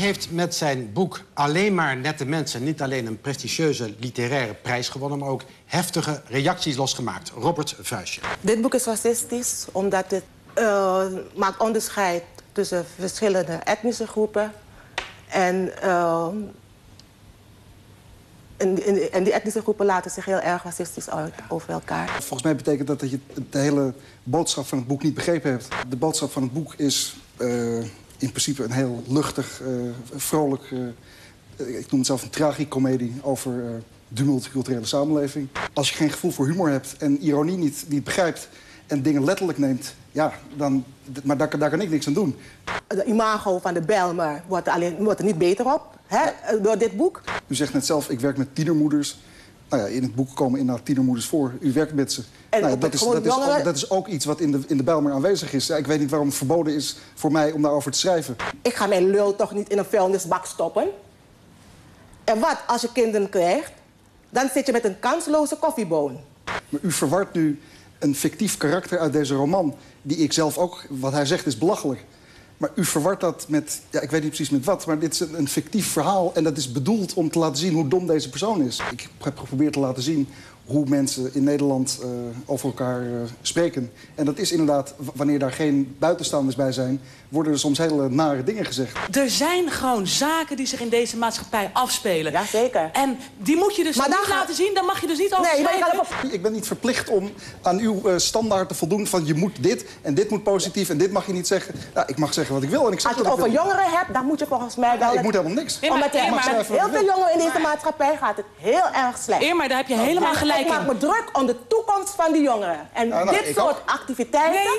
heeft met zijn boek Alleen maar nette mensen niet alleen een prestigieuze literaire prijs gewonnen, maar ook heftige reacties losgemaakt. Robert Vuijsje. Dit boek is racistisch omdat het maakt onderscheid tussen verschillende etnische groepen. En die etnische groepen laten zich heel erg racistisch uit over elkaar. Volgens mij betekent dat je de hele boodschap van het boek niet begrepen hebt. De boodschap van het boek is in principe een heel luchtig, vrolijk... ik noem het zelf een tragicomedie over de multiculturele samenleving. Als je geen gevoel voor humor hebt en ironie niet begrijpt en dingen letterlijk neemt, ja, maar daar kan ik niks aan doen. De imago van de Bijlmer wordt er niet beter op, hè, door dit boek. U zegt net zelf, ik werk met tienermoeders. Nou ja, in het boek komen inderdaad tienermoeders voor. U werkt met ze. En nou ja, dat is ook iets wat in de Bijlmer aanwezig is. Ja, ik weet niet waarom het verboden is voor mij om daarover te schrijven. Ik ga mijn lul toch niet in een vuilnisbak stoppen. En wat als je kinderen krijgt? Dan zit je met een kansloze koffieboon. Maar u verwart nu een fictief karakter uit deze roman, die ik zelf ook, wat hij zegt, is belachelijk. Maar u verwart dat met, ja, ik weet niet precies met wat, maar dit is een fictief verhaal. En dat is bedoeld om te laten zien hoe dom deze persoon is. Ik heb geprobeerd te laten zien hoe mensen in Nederland over elkaar spreken. En dat is inderdaad, wanneer daar geen buitenstaanders bij zijn, worden er soms hele nare dingen gezegd. Er zijn gewoon zaken die zich in deze maatschappij afspelen. Jazeker. En die moet je dus niet laten zien, daar mag je dus niet over schrijven. Ik ben niet verplicht om aan uw standaard te voldoen van je moet dit en dit moet positief en dit mag je niet zeggen. Nou, ik mag zeggen wat ik wil en ik zeg als je het over jongeren hebt, dan moet je volgens mij wel... ik moet helemaal niks. Omdat met heel veel jongeren in deze maatschappij gaat het heel erg slecht. Irma, daar heb je helemaal gelijk in. Ik maak me druk om de toekomst van die jongeren. En dit soort activiteiten,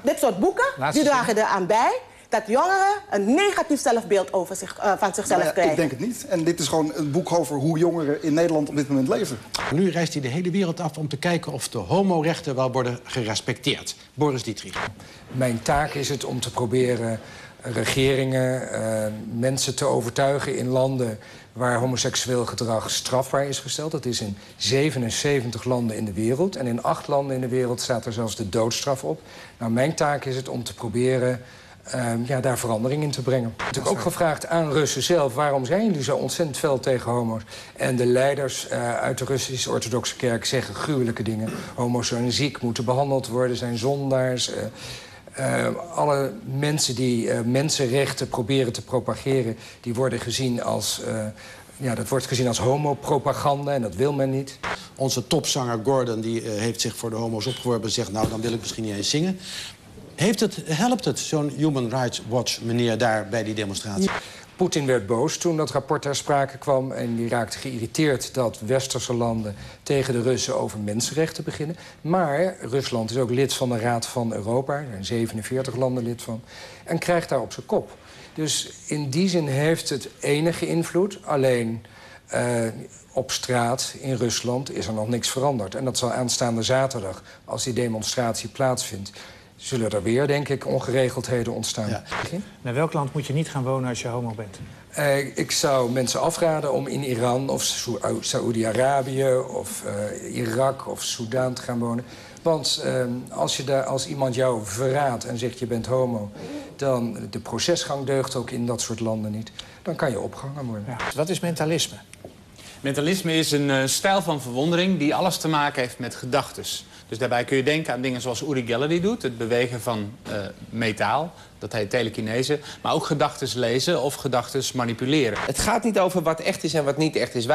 dit soort boeken, die dragen eraan bij dat jongeren een negatief zelfbeeld over van zichzelf krijgen. Ik denk het niet. En dit is gewoon een boek over hoe jongeren in Nederland op dit moment leven. Nu reist hij de hele wereld af om te kijken of de homorechten wel worden gerespecteerd. Boris Dietrich. Mijn taak is het om te proberen regeringen, mensen te overtuigen in landen waar homoseksueel gedrag strafbaar is gesteld. Dat is in 77 landen in de wereld. En in 8 landen in de wereld staat er zelfs de doodstraf op. Nou, mijn taak is het om te proberen daar verandering in te brengen. Ik heb natuurlijk ook gevraagd aan Russen zelf, waarom zijn jullie zo ontzettend fel tegen homo's? En de leiders uit de Russische orthodoxe kerk zeggen gruwelijke dingen. Homo's zijn ziek, moeten behandeld worden, zijn zondaars. Alle mensen die mensenrechten proberen te propageren, die worden gezien als, dat wordt gezien als homopropaganda en dat wil men niet. Onze topzanger Gordon die heeft zich voor de homo's opgeworpen en zegt, nou, dan wil ik misschien niet eens zingen. Helpt het, zo'n Human Rights Watch meneer daar bij die demonstratie? Poetin werd boos toen dat rapport ter sprake kwam en die raakte geïrriteerd dat westerse landen tegen de Russen over mensenrechten beginnen. Maar Rusland is ook lid van de Raad van Europa, er zijn 47 landen lid van, en krijgt daar op zijn kop. Dus in die zin heeft het enige invloed, alleen op straat in Rusland is er nog niks veranderd. En dat zal aanstaande zaterdag, als die demonstratie plaatsvindt, zullen er weer, denk ik, ongeregeldheden ontstaan. Ja. Naar welk land moet je niet gaan wonen als je homo bent? Ik zou mensen afraden om in Iran of Saoedi-Arabië of Irak of Soudaan te gaan wonen. Want als iemand jou verraadt en zegt je bent homo, dan de procesgang deugt ook in dat soort landen niet. Dan kan je opgehangen worden. Ja. Wat is mentalisme? Mentalisme is een stijl van verwondering die alles te maken heeft met gedachtes. Dus daarbij kun je denken aan dingen zoals Uri Geller doet, het bewegen van metaal, dat heet telekinese, maar ook gedachtes lezen of gedachtes manipuleren. Het gaat niet over wat echt is en wat niet echt is.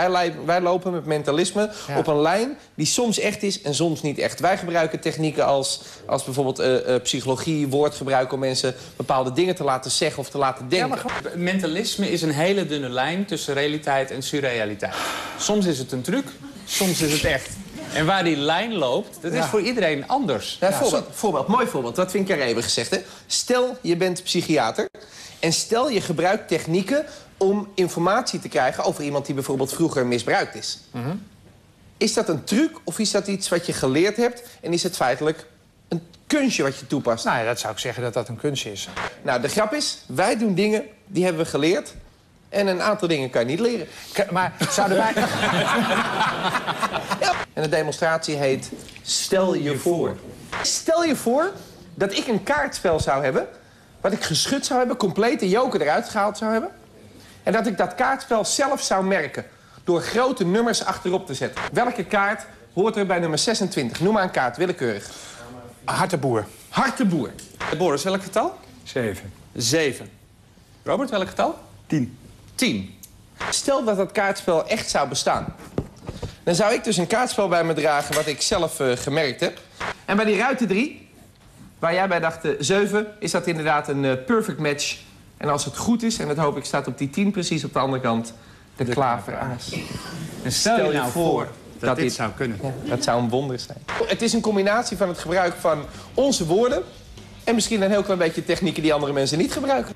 Wij lopen met mentalisme op een lijn die soms echt is en soms niet echt. Wij gebruiken technieken als bijvoorbeeld psychologie, woordgebruik om mensen bepaalde dingen te laten zeggen of te laten denken. Ja, maar mentalisme is een hele dunne lijn tussen realiteit en surrealiteit. Soms is het een truc, soms is het echt. En waar die lijn loopt, dat is voor iedereen anders. Ja, mooi voorbeeld. Dat vind ik er even gezegd. Hè? Stel, je bent psychiater. En stel, je gebruikt technieken om informatie te krijgen over iemand die bijvoorbeeld vroeger misbruikt is. Mm-hmm. Is dat een truc of is dat iets wat je geleerd hebt? En is het feitelijk een kunstje wat je toepast? Nou ja, dat zou ik zeggen dat dat een kunstje is. Nou, de grap is, wij doen dingen die hebben we geleerd. En een aantal dingen kan je niet leren. Maar zouden wij... Ja. En de demonstratie heet Stel je voor. Stel je voor dat ik een kaartspel zou hebben wat ik geschud zou hebben, complete joker eruit gehaald zou hebben. En dat ik dat kaartspel zelf zou merken door grote nummers achterop te zetten. Welke kaart hoort er bij nummer 26? Noem maar een kaart, willekeurig. Harteboer. Harteboer. Boris, welk getal? 7. 7. Robert, welk getal? 10. 10. Stel dat dat kaartspel echt zou bestaan. Dan zou ik dus een kaartspel bij me dragen wat ik zelf gemerkt heb. En bij die ruiten 3, waar jij bij dacht 7, is dat inderdaad een perfect match. En als het goed is, en dat hoop ik, staat op die 10 precies op de andere kant de klaveraas. En stel je nou voor dat dit zou kunnen. Ja, dat zou een wonder zijn. Het is een combinatie van het gebruik van onze woorden en misschien een heel klein beetje technieken die andere mensen niet gebruiken.